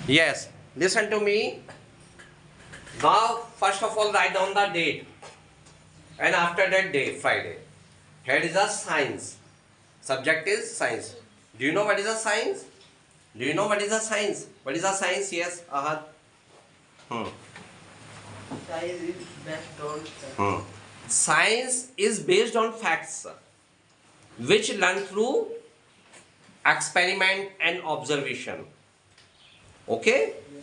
Yes, listen to me. Now first of all write down the date, and after that day, Friday. Head is a science, subject is science. Do you know what is a science? Do you know what is a science? What is a science? Yes, Ahad. Science is based on Science is based on facts which learn through experiment and observation. Okay,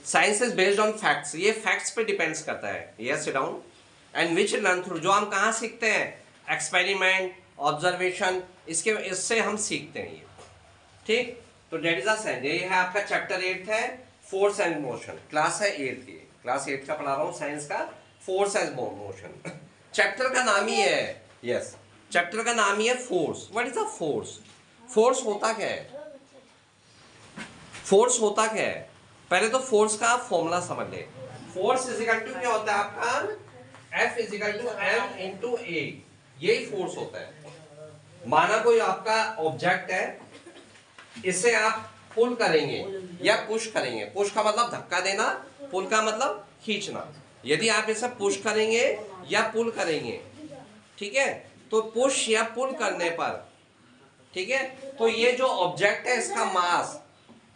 science is based on facts, ये facts पे depends करता है. Yes, sit down. And which learn through, जो हम कहाँ सीखते हैं, experiment, observation, इससे हम सीखते हैं ये. ठीक, तो डेट इज अ साइंस. ये है आपका चैप्टर 8 है, फोर्स एंड मोशन. क्लास है 8 की, क्लास 8 का पढ़ा रहा हूँ साइंस का, फोर्स एंड मोशन. चैप्टर का नाम ही है, यस, चैप्टर का नाम ही है force. What is a force? Force होता क्या है? फोर्स होता क्या है? पहले तो फोर्स का फॉर्मूला समझ ले. फोर्स इज इक्वल टू क्या होता है आपका? F is equal to M into A. यही फोर्स होता है. माना कोई आपका ऑब्जेक्ट है, इसे आप पुल करेंगे या पुश करेंगे. पुश का मतलब धक्का देना, पुल का मतलब खींचना. यदि आप इसे पुश करेंगे या पुल करेंगे, ठीक है, तो पुश या पुल करने पर, ठीक है, तो ये जो ऑब्जेक्ट है इसका मास,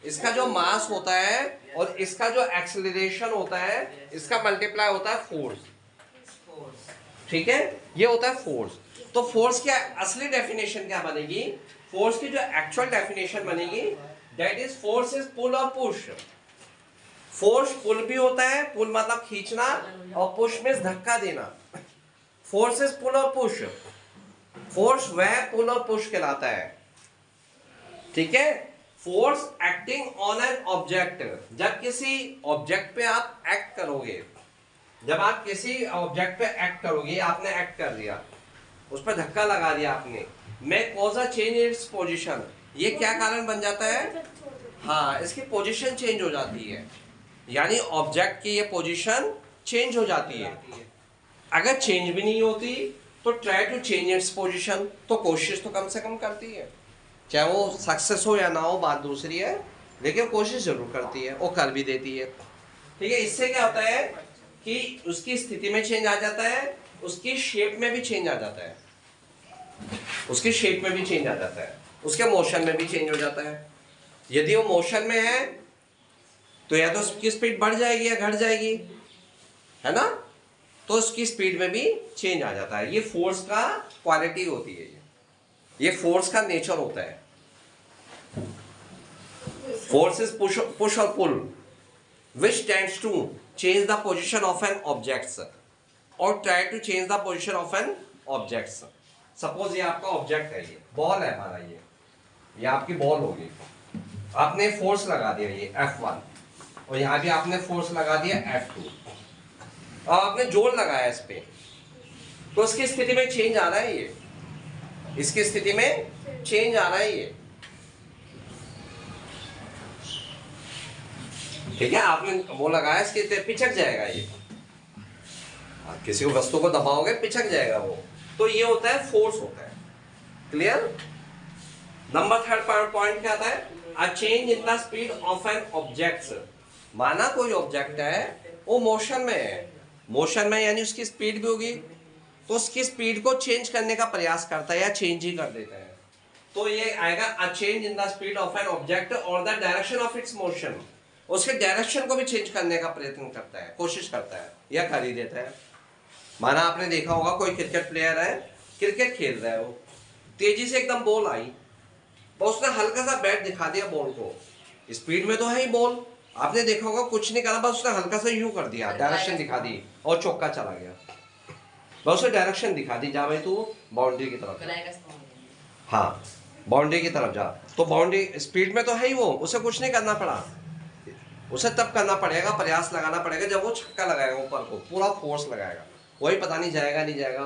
इसका जो मास होता है और इसका जो एक्सेलरेशन होता है, इसका मल्टीप्लाई होता है फोर्स. ठीक है, ये होता है फोर्स. तो फोर्स की असली डेफिनेशन क्या बनेगी? फोर्स की जो एक्चुअल डेफिनेशन बनेगी, that is force is pull और पुश. फोर्स पुल भी होता है, पुल मतलब खींचना, और पुश मींस धक्का देना. फोर्स इज पुल और पुश. फोर्स वह पुल और पुश कहलाता है. ठीक है, force acting on an object. जब किसी ऑब्जेक्ट पे आप एक्ट करोगे, जब आप किसी ऑब्जेक्ट पे एक्ट करोगे, आपने एक्ट कर दिया, उस पर धक्का लगा दिया आपने, may cause a change its position. ये क्या कारण बन जाता है? हाँ, इसकी पोजीशन चेंज हो जाती है, यानी ऑब्जेक्ट की ये पोजीशन चेंज हो जाती है. अगर चेंज भी नहीं होती तो try to change its position, तो कोशिश तो कम से कम करती है. चाहे वो सक्सेस हो या ना हो, बात दूसरी है, लेकिन कोशिश जरूर करती है, वो कर भी देती है. ठीक है, इससे क्या होता है कि उसकी स्थिति में चेंज आ जाता है, उसकी शेप में भी चेंज आ जाता है, उसकी शेप में भी चेंज आ जाता है, उसके मोशन में भी चेंज हो जाता है. यदि वो मोशन में है तो या तो उसकी स्पीड बढ़ जाएगी या घट जाएगी, है ना, तो उसकी स्पीड में भी चेंज आ जाता है. ये फोर्स का क्वालिटी होती है, ये फोर्स का नेचर होता है. फोर्स इज पुश और pull which tends to change the position of an objects और try to change the position of an objects. Suppose ये आपका ऑब्जेक्ट है, ये बॉल है हमारा, ये आपकी बॉल होगी. आपने फोर्स लगा दिया ये F1, और यहाँ भी आपने फोर्स लगा दिया F2, और आपने जोर लगाया इस पे, तो उसकी स्थिति में चेंज आ रहा है. ये इसकी स्थिति में चेंज आ रहा है ये. ठीक है, आपने वो लगाया, इसकी पिचक जाएगा ये. आप किसी को वस्तु को दबाओगे, पिचक जाएगा वो. तो ये होता है फोर्स होता है. क्लियर? नंबर 3 पॉइंट क्या आता है? अ change in the speed of an object. माना कोई ऑब्जेक्ट है, वो मोशन में है, मोशन में यानी उसकी स्पीड भी होगी, तो उसकी स्पीड को चेंज करने का प्रयास करता है या चेंज ही कर देता है. तो ये आएगा a change in the speed of an object और the direction of its motion. उसके डायरेक्शन को भी चेंज करने का प्रयत्न करता है, कोशिश करता है या कर ही देता है. माना आपने देखा होगा कोई क्रिकेट प्लेयर है, क्रिकेट खेल रहा है, वो तेजी से एकदम बॉल आई, तो उसने हल्का सा बैट दिखा दिया बॉल को. स्पीड में तो है ही बॉल, आपने देखा होगा कुछ नहीं करा, बस उसने हल्का सा यूं कर दिया, डायरेक्शन दिखा दी और चौका चला गया. बस उसे डायरेक्शन दिखा दी, जा भाई तू बाउंड्री की तरफ, हाँ बाउंड्री की तरफ जा. तो बाउंड्री स्पीड में तो है ही वो, उसे कुछ नहीं करना पड़ा. उसे तब करना पड़ेगा, प्रयास लगाना पड़ेगा जब वो छक्का लगाएगा, ऊपर को पूरा फोर्स लगाएगा. वही पता नहीं जाएगा नहीं जाएगा,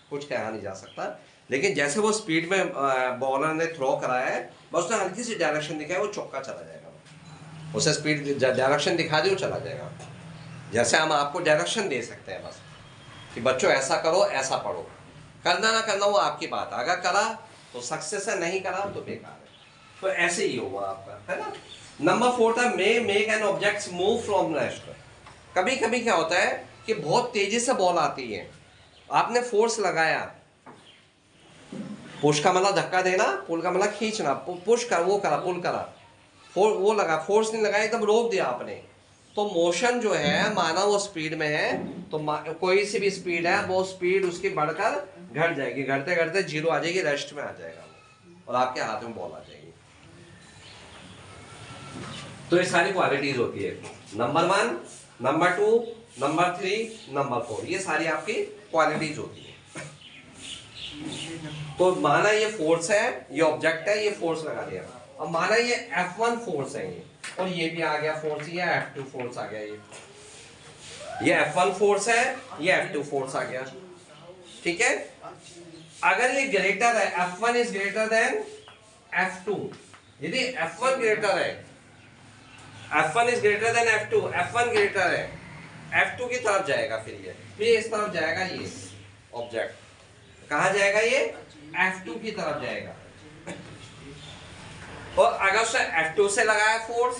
कुछ कहा नहीं जा सकता. लेकिन जैसे वो स्पीड में बॉलर ने थ्रो कराया है, बस उसने हल्की सी डायरेक्शन दिखाया, वो चौका चला जाएगा. उसे स्पीड डायरेक्शन दिखा दी, वो चला जाएगा. जैसे हम आपको डायरेक्शन दे सकते हैं बस कि बच्चों ऐसा करो, ऐसा पढ़ो, करना ना करना वो आपकी बात. अगर करा तो सक्सेस है, नहीं करा तो बेकार है. तो ऐसे ही होगा आपका, है ना. नंबर 4 था may make an objects move from rest. कभी कभी क्या होता है कि बहुत तेजी से बॉल आती है, आपने फोर्स लगाया, पुश का मतलब धक्का देना, पुल का मतलब खींचना, पुश कर वो करा, पुल करा, वो लगा, फोर्स नहीं लगाया, एकदम रोक दिया आपने, तो मोशन जो है माना वो स्पीड में है, तो कोई सी भी स्पीड है वो स्पीड उसकी बढ़कर घट जाएगी, घटते घटते जीरो आ जाएगी, रेस्ट में आ जाएगा और आपके हाथ में बॉल आ जाएगी। तो ये सारी क्वालिटीज होती है, नंबर 1, नंबर 2, नंबर 3, नंबर 4, ये सारी आपकी क्वालिटीज होती है। तो माना ये फोर्स है, ये ऑब्जेक्ट है, ये फोर्स लगा दिया, अब माना ये F1 फोर्स है ये, और ये भी आ गया फोर्स, ये F2 फोर्स आ गया, ये F1 फोर्स है, ये F2 फोर्स आ गया, ठीक है। अगर ये ग्रेटर है, F1 is greater than F2, यदि F1 ग्रेटर है, F1 is greater than F2, F1 greater है, F2 की तरफ जाएगा, फिर ये इस तरफ जाएगा, ये ऑब्जेक्ट कहाँ जाएगा, ये F2 की तरफ जाएगा। और अगर उसने F2 से लगाया फोर्स,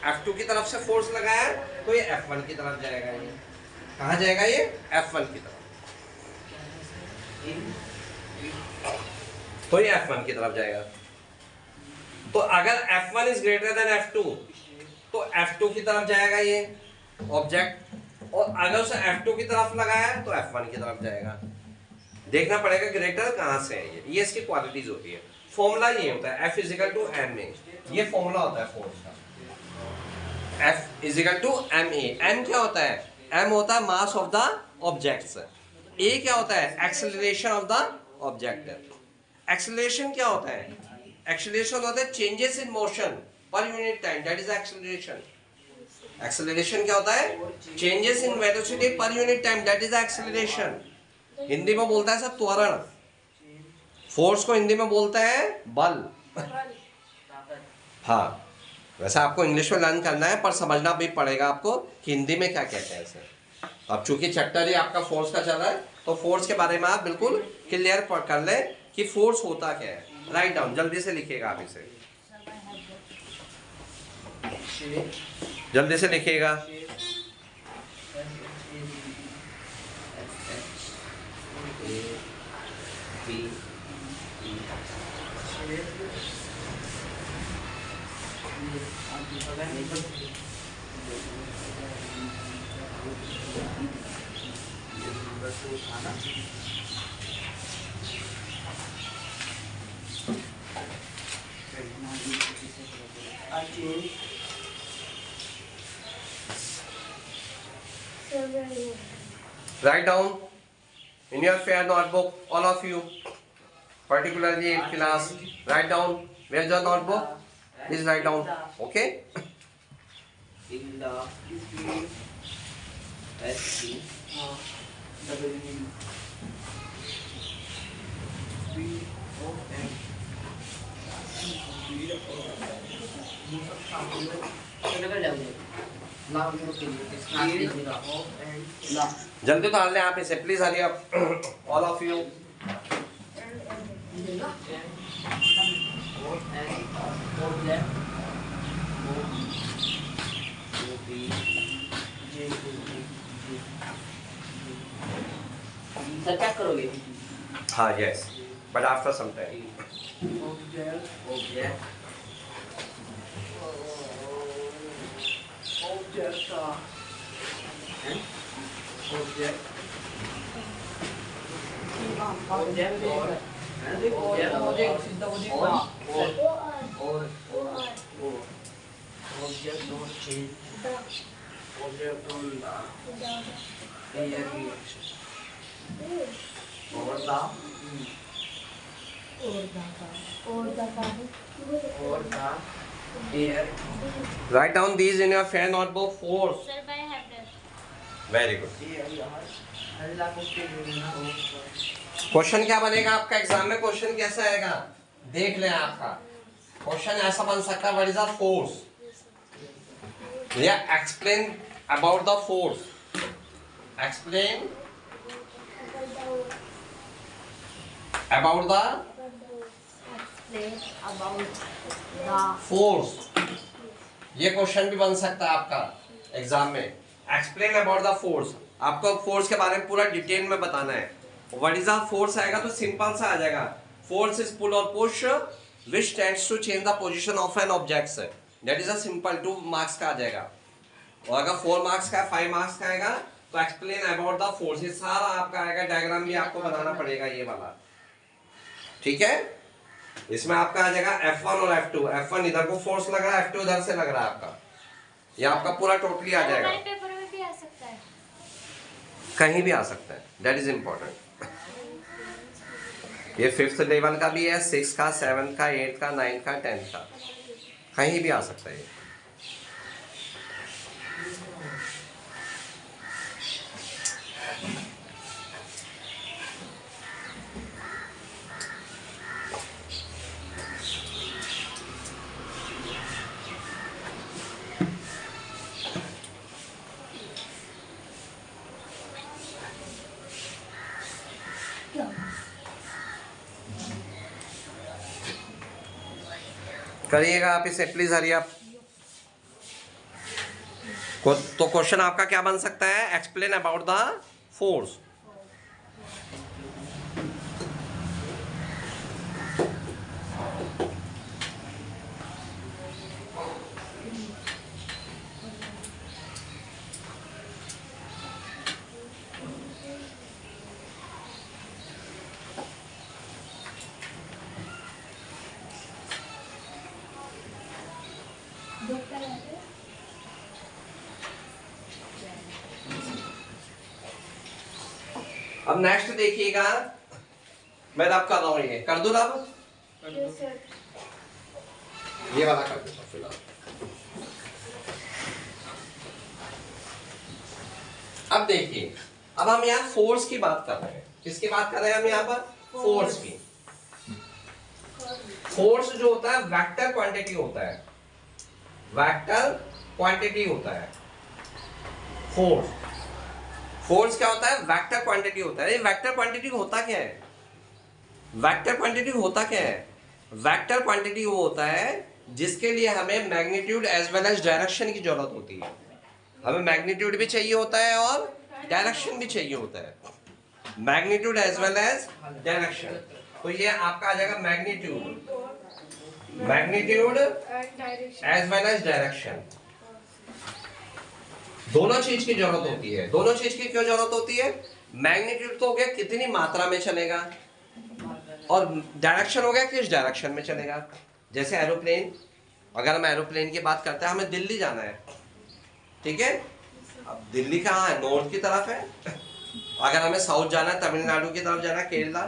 F2 की तरफ से फोर्स लगाया, तो ये F1 की तरफ जाएगा, ये कहाँ जाएगा, ये F1 की तरफ, तो ये F1 की तरफ जाएगा। तो अगर F1 is greater than F2, तो F2 की तरफ जाएगा ये ऑब्जेक्ट, और अगर उसे F2 की तरफ लगाया तो F1 की तरफ जाएगा। देखना पड़ेगा ग्रेटर कहां से है, ये इसकी क्वालिटीज होती है। फॉर्मूला ये होता है F is equal to M A, ये फॉर्मूला होता है फोर्स का, F is equal to M A. M क्या होता है, एम होता है mass of the objects, A क्या होता है acceleration of the object. Acceleration क्या होता है, एक्सेलरेशन होता है changes in motion per unit time, that is acceleration. Acceleration क्या होता है, changes in velocity per unit time, that is acceleration. Hindi में बोलता है सब त्वरण, फोर्स को हिंदी में बोलता है बल। हाँ, वैसे आपको इंग्लिश में लर्न करना है, पर समझना भी पड़ेगा आपको कि हिंदी में क्या कहते हैं इसे। अब चूंकि चैप्टर ही आपका फोर्स का चल रहा है, तो फोर्स के बारे में आप बिल्कुल क्लियर कर ले कि फोर्स होता क्या है। राइट डाउन, जल्दी से लिखिएगा आप इसे, जल्दी से लिखिएगा। Write down in your fair notebook, all of you, particularly in class. Write down. Where's your notebook? Please write down. Okay. In the S2 W जल्दी तो डाल लें आप इसे, please hurry up, all of you. क्या करोगे? हाँ, yes, but after some time. Write down these in your fair notebook. Force. Sir, I have done. Very good. Question क्या बनेगा आपका एग्जाम में, क्वेश्चन कैसा आएगा देख लें। आपका क्वेश्चन ऐसा बन सकता है, व्हाट इज द फोर्स, या explain about the force, explain about the About the force ये क्वेश्चन भी बन सकता है आपका एग्जाम में। एक्सप्लेन अबाउट द फोर्स, आपको फोर्स के बारे में पूरा डिटेल में बताना है। व्हाट इज द फोर्स आएगा तो सिंपल सा आ जाएगा, फोर्स इज पुल और push which tends to change the position of an object, that is a simple 2 marks का आ जाएगा। और अगर 4 मार्क्स का 5 मार्क्स का आएगा तो एक्सप्लेन अबाउट द फोर्स, ये सारा आपका आएगा, डायग्राम भी आपको बनाना पड़ेगा ये वाला, ठीक है। इसमें आपका आ जाएगा F1 और F2, F1 इधर को फोर्स लग रहा है, F2 इधर से लग रहा है आपका, ये आपका पूरा टोटली आ जाएगा। पेपर में भी आ सकता है, कहीं भी आ सकता है, दैट इज इम्पोर्टेंट। ये 5th लेवल का भी है, 6 का, 7 का, 8 का, 9 का, 10 का, कहीं भी आ सकता है ये। करिएगा आप इसे प्लीज, हरी आप। तो क्वेश्चन आपका क्या बन सकता है, एक्सप्लेन अबाउट द फोर्स। अब नेक्स्ट देखिएगा, मैं रब कर रहा हूं, ये कर दूं रब, ये वाला कर देता हूं फिलहाल। अब देखिए, अब हम यहाँ फोर्स की बात कर रहे हैं, किसकी बात कर रहे हैं हम यहाँ पर, फोर्स की। फोर्स जो होता है वेक्टर क्वांटिटी होता है, वेक्टर क्वांटिटी होता है फोर्स। फोर्स क्या होता है, वेक्टर क्वांटिटी होता है। ये वेक्टर क्वांटिटी होता क्या है, वेक्टर क्वांटिटी होता क्या है, वेक्टर क्वांटिटी वो होता है जिसके लिए हमें magnitude as well as direction की जरूरत होती है। हमें मैग्नीट्यूड भी चाहिए होता है और डायरेक्शन भी चाहिए होता है, magnitude as well as direction. तो ये आपका आ जाएगा magnitude, magnitude as well as direction, दोनों चीज की जरूरत होती है। दोनों चीज की क्यों जरूरत होती है, मैग्नीट्यूड तो हो गया कितनी मात्रा में चलेगा, और डायरेक्शन हो गया किस डायरेक्शन में चलेगा। जैसे एरोप्लेन, अगर हम एरोप्लेन की बात करते हैं, हमें दिल्ली जाना है, ठीक है, अब दिल्ली कहाँ है, नॉर्थ की तरफ है। अगर हमें साउथ जाना है, तमिलनाडु की तरफ जाना है, केरला,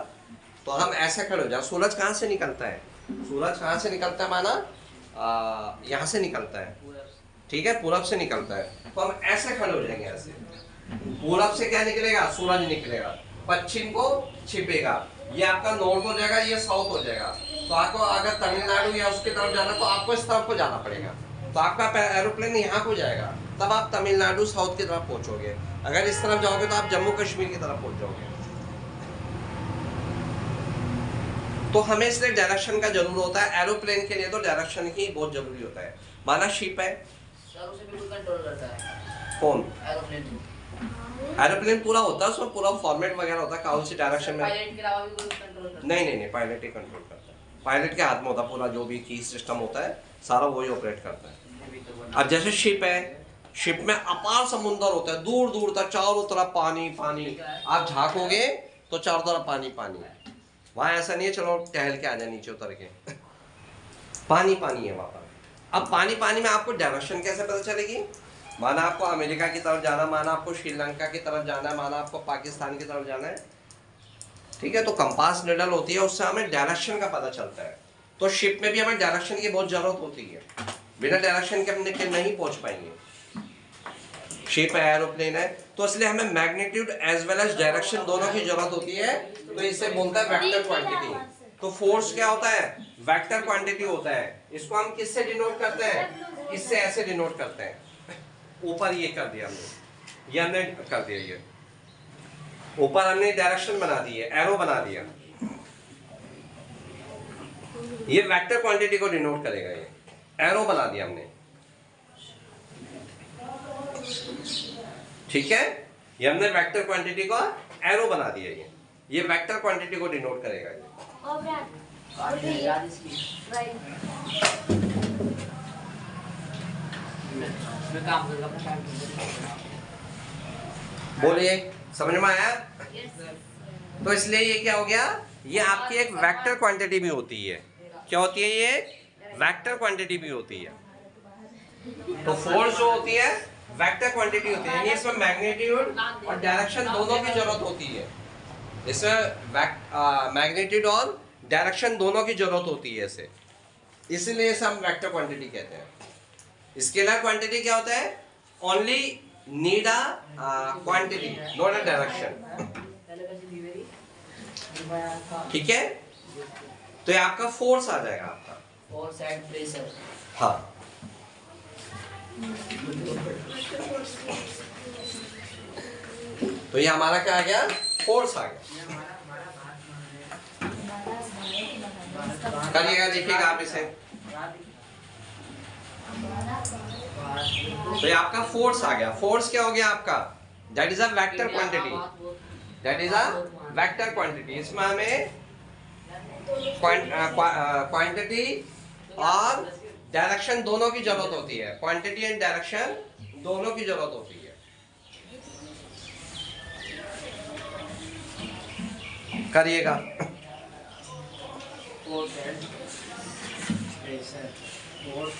तो हम ऐसे खड़े हो जाए। सूरज कहाँ से निकलता है, सूरज कहाँ से निकलता है, माना यहाँ से निकलता है, ठीक है, पूरब से निकलता है, तो हम ऐसे खड़े हो जाएंगे। ऐसे पूरब से क्या निकलेगा, सूरज निकलेगा, पश्चिम को छिपेगा, ये आपका नॉर्थ हो जाएगा, ये साउथ हो जाएगा। तो आपको अगर तमिलनाडु या उसकी तरफ जाना तो आपको इस तरफ को जाना पड़ेगा, तो आपका एरोप्लेन यहाँ को जाएगा, तब आप तमिलनाडु साउथ की तरफ पहुंचोगे। अगर इस तरफ जाओगे तो आप जम्मू कश्मीर की तरफ पहुंच जाओगे। तो हमें इसलिए डायरेक्शन का जरूर होता है, एरोप्लेन के लिए तो डायरेक्शन ही बहुत जरूरी होता है। माना शिप है, उसे भी कंट्रोल करता है कौन, एरोप्लेन, एरोप्लेन पूरा होता है, उसमें पूरा फॉर्मेट वगैरह होता है, कौन सी डायरेक्शन में। पायलट के अलावा भी कोई कंट्रोल करता है? नहीं, पायलट ही कंट्रोल करता है, पायलट के हाथ में होता है पूरा, जो भी की सिस्टम होता है सारा वही ऑपरेट करता है। अब जैसे शिप है, शिप में अपार समुद्र होता है, दूर दूर तक चारों तरफ पानी पानी, आप झांकोगे तो चारों तरफ पानी पानी। वहां ऐसा नहीं है चलो टहल के आ जाए नीचे उतर के, पानी पानी है वहां पर। अब पानी पानी में आपको डायरेक्शन कैसे पता चलेगी, माना आपको अमेरिका की तरफ जाना, माना आपको श्रीलंका की तरफ जाना है, माना आपको पाकिस्तान की तरफ जाना है, ठीक है, तो कंपास निडल होती है, उससे हमें डायरेक्शन का पता चलता है। तो शिप में भी हमें डायरेक्शन की बहुत जरूरत होती है, बिना डायरेक्शन के हम नहीं पहुंच पाएंगे। शिप है, एरोप्लेन है, तो इसलिए हमें magnitude as well as direction दोनों की जरूरत होती है। तो इसे बोलता है वेक्टर क्वांटिटी। तो फोर्स क्या होता है, वेक्टर क्वांटिटी होता है। इसको हम किससे डिनोट करते हैं, इससे ऐसे डिनोट करते हैं, ऊपर ये कर दिया हमने, ये हमने कर दिया, ये ऊपर हमने डायरेक्शन बना दी है, एरो बना दिया, ये वेक्टर क्वांटिटी को डिनोट करेगा, ये एरो बना दिया हमने। ठीक है, ये हमने वेक्टर क्वांटिटी का एरो बना दिया। ये वेक्टर क्वांटिटी को डिनोट करेगा ये। याद इसकी मैं काम करूंगा अपना टाइम। बोलिए, समझ में आया? तो इसलिए ये क्या हो गया, ये आपकी एक वेक्टर क्वांटिटी भी होती है। क्या होती है ये? वेक्टर क्वांटिटी भी होती है। तो फोर्स जो होती है वेक्टर क्वांटिटी होती है, यानी इसमें मैग्नीट्यूड और डायरेक्शन दोनों की जरूरत होती है। इसमें मैग्नीट्यूड और डायरेक्शन दोनों की जरूरत होती है इसे, इसीलिए इसे हम वेक्टर क्वांटिटी कहते हैं। स्केलर क्वांटिटी क्या होता है? Only need a quantity not a direction. ठीक है, तो ये आपका फोर्स आ जाएगा आपका फोर्स एंड प्रेशर। हाँ, तो ये हमारा क्या आ गया? फोर्स आ गया। करिएगा, लिखिएगा आप इसे। तो ये आपका फोर्स आ गया। फोर्स क्या हो गया आपका? That is a vector quantity. That is a vector quantity. इसमें हमें क्वांटिटी और डायरेक्शन दोनों की जरूरत होती है। क्वांटिटी एंड डायरेक्शन दोनों की जरूरत होती है। करिएगा। Force and pressure, force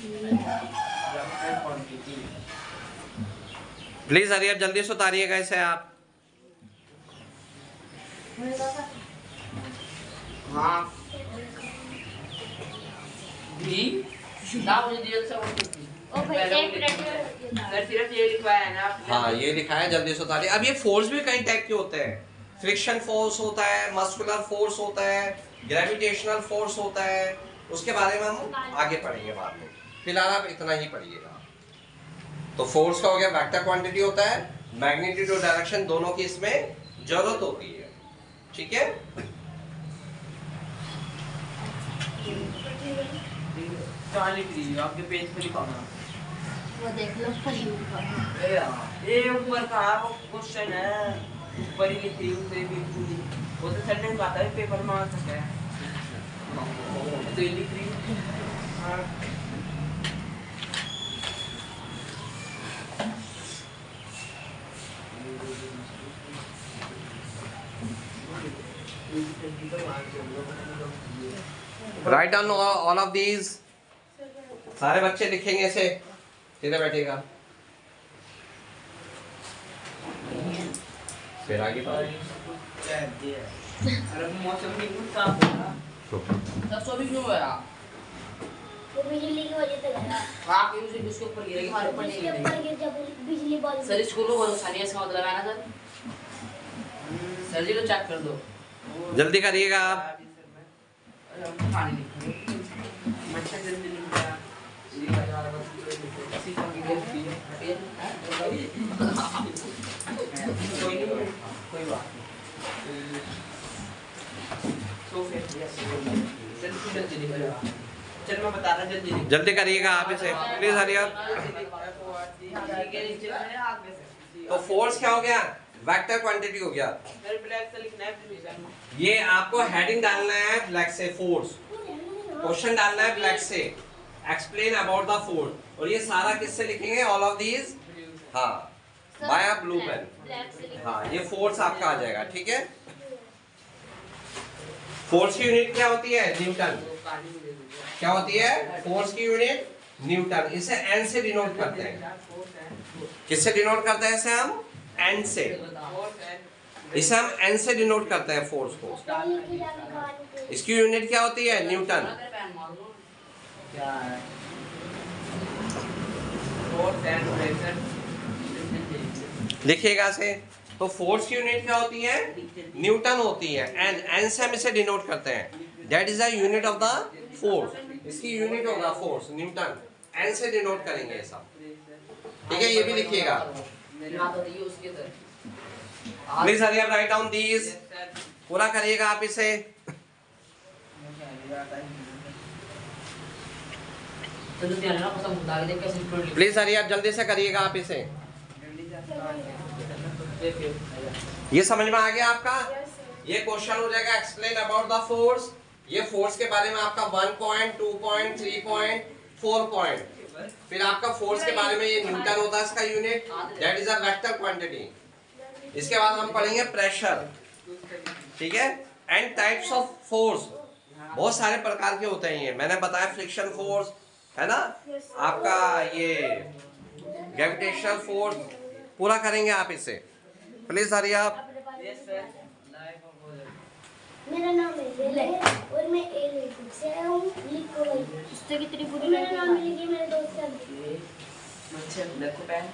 vector quantity. Please हरियर जल्दी से उतारिएगा इसे आप। हाँ भी ना मुझे दिया था वो सिर्फ ये लिखवाया है ना। हाँ, ये लिखा है, जल्दी से उतारिए। अब ये फोर्स भी कई टाइप के होते हैं। फ्रिक्शन फोर्स होता है, मस्कुलर फोर्स होता है, ग्रेविटेशनल फोर्स होता है। उसके बारे में हम आगे पढ़ेंगे बाद में, फिलहाल आप इतना ही पढ़िएगा। तो फोर्स का हो गया वेक्टर क्वांटिटी होता है, मैग्नीट्यूड और डायरेक्शन दोनों की इसमें जरूरत होती है। ठीक है, आपके पेज पे लिखा ना वो देख लो ये ऊपर का वो क्वेश्चन है, ऊपर ही लिखी उसे बिल्कुल वो तो सेंटेंस आता है पेपर में आ सकता है तो ये लिख रही हां। Write down all of these. सारे बच्चे लिखेंगे इसे। सीधे बैठेगा, फिर आगे अरे मौसम भी कुछ काम होगा तब सो भी क्यों हुआ? वो बिजली की वजह से गया। हां कि उसे उसके ऊपर गिरेगी, हमारे ऊपर नहीं उसके ऊपर गिरेगी। गिर जब बिजली बॉल सर स्कूल को भरोसा नहीं है, इसका मतलब है ना सर। सर जी को चेक कर दो, जल्दी करिएगा आप। पानी लिखो मच्छर जल्दी लिख दिया ये लगा रहा बस सीखो की गलती है हटिए कोई बात नहीं। तो फिर यस जल्दी लिख रहा चल मैं बता रहा जल्दी लिख जल्दी करिएगा आप इसे प्लीज हरियर। तो फोर्स क्या हो गया? वेक्टर क्वांटिटी हो गया। मेरे ब्लैक से लिखना है प्लीज। ये आपको हेडिंग डालना है ब्लैक से, फोर्स। क्वेश्चन डालना है ब्लैक से, एक्सप्लेन अबाउट द फोर्स। और ये सारा किससे लिखेंगे? ऑल ऑफ दीज, हाँ, बाय अ ब्लू पेन। हाँ, ये फोर्स आपका आ जाएगा। ठीक है, फोर्स की यूनिट क्या होती है? न्यूटन। क्या होती है? फोर्स की यूनिट न्यूटन। इसे एन से डिनोट करते हैं। किससे डिनोट करते हैं इसे हम? एन से। इसे हम एन से डिनोट करते हैं फोर्स को। इसकी यूनिट क्या होती है? न्यूटन। क्या है फोर्स एंड प्रेशर लिखिएगा से। तो फोर्स की यूनिट क्या होती है? न्यूटन होती है। एन, एन से हम इसे डिनोट करते हैं। That is the unit of the force. इसकी यूनिट होगा फोर्स, न्यूटन। एन से डिनोट करेंगे ये सब। ठीक है, ये भी लिखिएगा। Please hurry up, write down these. पूरा करिएगा आप इसे। प्लीज हरी अप, जल्दी से करिएगा आप इसे। ये समझ में आ गया आपका? ये क्वेश्चन हो जाएगा एक्सप्लेन अबाउट द फोर्स। ये फोर्स के बारे में आपका 1 पॉइंट, 2 पॉइंट, 3 पॉइंट, 4 पॉइंट। फिर आपका फोर्स के बारे में ये न्यूटन होता है इसका unit, that is a vector quantity. इसके बाद हम पढ़ेंगे प्रेशर, ठीक है, एंड टाइप्स ऑफ फोर्स। बहुत सारे प्रकार के होते हैं ये, मैंने बताया फ्रिक्शन फोर्स है ना, आपका ये ग्रेविटेशनल फोर्स, पूरा करेंगे आप इसे। प्लीज हरी आप। मेरा नाम है और मैं ए लेकर से आया हूँ। लिखो भाई। इससे कितनी पूरी मेरा नाम लिखिए मेरे दोस्त से। अच्छा, देखो पैन